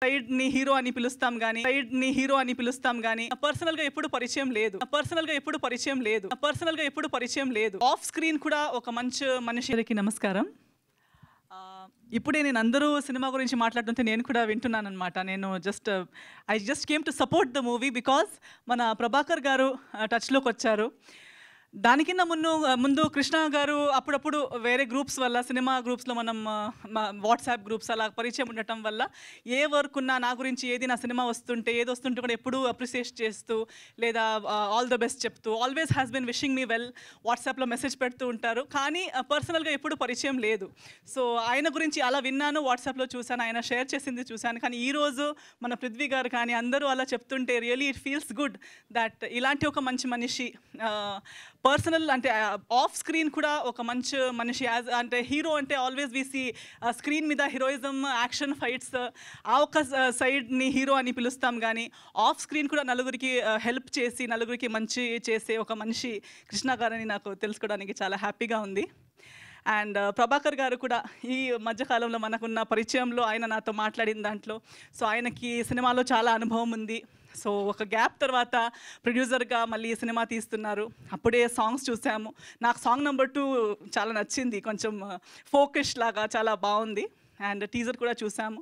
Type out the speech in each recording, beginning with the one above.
సైడ్‌ని hero అని పిలుస్తాం గానీ పర్సనల్‌గా ఎప్పుడు పరిచయం లేదు. ఆఫ్ స్క్రీన్ కూడా ఒక మంచి మనిషికి నమస్కారం. ఇప్పుడే నేను అందరూ సినిమా గురించి మాట్లాడుతుంటే నేను కూడా వింటున్నానన్నమాట. నేను I just came to support the movie because మన ప్రభాకర్ గారు టచ్‌లోకొచ్చారు. దానికన్నా ముందు కృష్ణ గారు అప్పుడప్పుడు వేరే గ్రూప్స్ వల్ల సినిమా గ్రూప్స్లో మనం వాట్సాప్ గ్రూప్స్ అలా పరిచయం ఉండటం వల్ల ఏ వర్క్ ఉన్నా నా గురించి నా సినిమా వస్తుంటే కూడా ఎప్పుడూ అప్రిషియేట్ చేస్తూ లేదా ఆల్ ద బెస్ట్ చెప్తూ always has been wishing me well వాట్సాప్లో మెసేజ్ పెడుతూ ఉంటారు. కానీ పర్సనల్గా ఎప్పుడు పరిచయం లేదు. సో ఆయన గురించి అలా విన్నాను, వాట్సాప్లో చూశాను, ఆయన షేర్ చేసింది చూశాను. కానీ ఈరోజు మన పృథ్వీ గారు కానీ అందరూ అలా చెప్తుంటే really it feels good that ఇలాంటి ఒక మంచి మనిషి పర్సనల్ అంటే ఆఫ్ స్క్రీన్ కూడా ఒక మంచి మనిషి అంటే హీరో అంటే ఆల్వేస్ వి సీ స్క్రీన్ మీద హీరోయిజం, యాక్షన్, ఫైట్స్ ఆ ఒక సైడ్ని హీరో అని పిలుస్తాం కానీ ఆఫ్ స్క్రీన్ కూడా నలుగురికి హెల్ప్ చేసి నలుగురికి మంచి చేసే ఒక మనిషి కృష్ణ గారని నాకు తెలుసుకోవడానికి చాలా హ్యాపీగా ఉంది. అండ్ ప్రభాకర్ గారు కూడా ఈ మధ్యకాలంలో మనకున్న పరిచయంలో ఆయన నాతో మాట్లాడిన దాంట్లో సో ఆయనకి సినిమాలో చాలా అనుభవం ఉంది. సో ఒక గ్యాప్ తర్వాత ప్రొడ్యూసర్గా మళ్ళీ సినిమా తీస్తున్నారు. అప్పుడే సాంగ్స్ చూసాము. నాకు సాంగ్ నెంబర్ 2 చాలా నచ్చింది, కొంచెం ఫోకస్ లాగా చాలా బాగుంది. అండ్ టీజర్ కూడా చూసాము.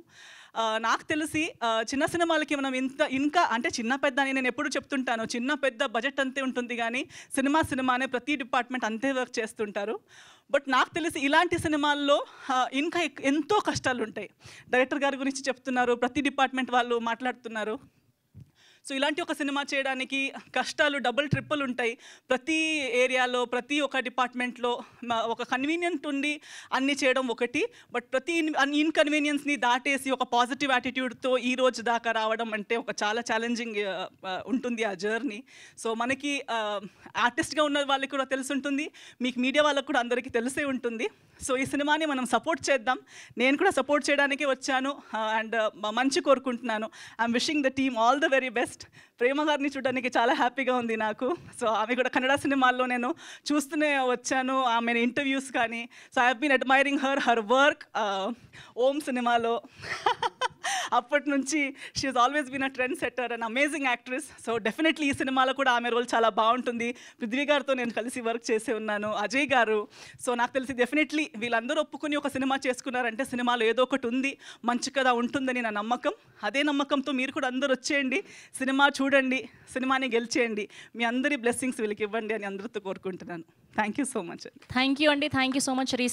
నాకు తెలిసి చిన్న సినిమాలకి మనం ఇంకా అంటే చిన్న పెద్ద అని నేను ఎప్పుడు చెప్తుంటాను, చిన్న పెద్ద బడ్జెట్ అంతే ఉంటుంది కానీ సినిమానే ప్రతి డిపార్ట్మెంట్ అంతే వర్క్ చేస్తుంటారు. బట్ నాకు తెలిసి ఇలాంటి సినిమాల్లో ఇంకా ఎంతో కష్టాలు ఉంటాయి. డైరెక్టర్ గారి గురించి చెప్తున్నారు, ప్రతి డిపార్ట్మెంట్ వాళ్ళు మాట్లాడుతున్నారు. సో ఇలాంటి ఒక సినిమా చేయడానికి కష్టాలు డబుల్ ట్రిపుల్ ఉంటాయి. ప్రతి ఏరియాలో ప్రతి ఒక్క డిపార్ట్మెంట్లో ఒక కన్వీనియంట్ ఉండి అన్నీ చేయడం ఒకటి, బట్ ప్రతి ఇన్కన్వీనియన్స్ని దాటేసి ఒక పాజిటివ్ యాటిట్యూడ్తో ఈ రోజు దాకా రావడం అంటే ఒక చాలా ఛాలెంజింగ్ ఉంటుంది ఆ జర్నీ. సో మనకి ఆర్టిస్ట్గా ఉన్న వాళ్ళకి కూడా తెలిసి ఉంటుంది, మీకు మీడియా వాళ్ళకు కూడా అందరికీ తెలిసే ఉంటుంది. సో ఈ సినిమాని మనం సపోర్ట్ చేద్దాం. నేను కూడా సపోర్ట్ చేయడానికి వచ్చాను అండ్ మంచి కోరుకుంటున్నాను. I'm wishing the team all the very best. Prema గారిని చూడడానికి చాలా హ్యాపీగా ఉంది నాకు. సో ఆమె కూడా కన్నడ సినిమాల్లో నేను చూస్తూనే వచ్చాను, ఆమె ఇంటర్వ్యూస్ కానీ. So I have been admiring her work. Om సినిమాలో అప్పటి నుంచి she is always been a trend setter and amazing actress. So definitely ఈ సినిమాలో కూడా ఆమె రోల్ చాలా బాగుంటుంది. పృథ్వీ గారితో నేను కలిసి వర్క్ చేసే ఉన్నాను, అజయ్ గారు. సో నాకు తెలిసి డెఫినెట్లీ వీళ్ళందరూ ఒప్పుకుని ఒక సినిమా చేసుకున్నారంటే సినిమాలో ఏదో ఒకటి ఉంది, మంచి కథ ఉంటుందని నా నమ్మకం. అదే నమ్మకంతో మీరు కూడా అందరూ వచ్చేయండి, సినిమా చూడండి, సినిమాని గెలిచేయండి. మీ అందరి బ్లెస్సింగ్స్ వీళ్ళకి ఇవ్వండి అని అందరితో కోరుకుంటున్నాను. Thank you so much. Thank you అండి. Thank you so much. Recent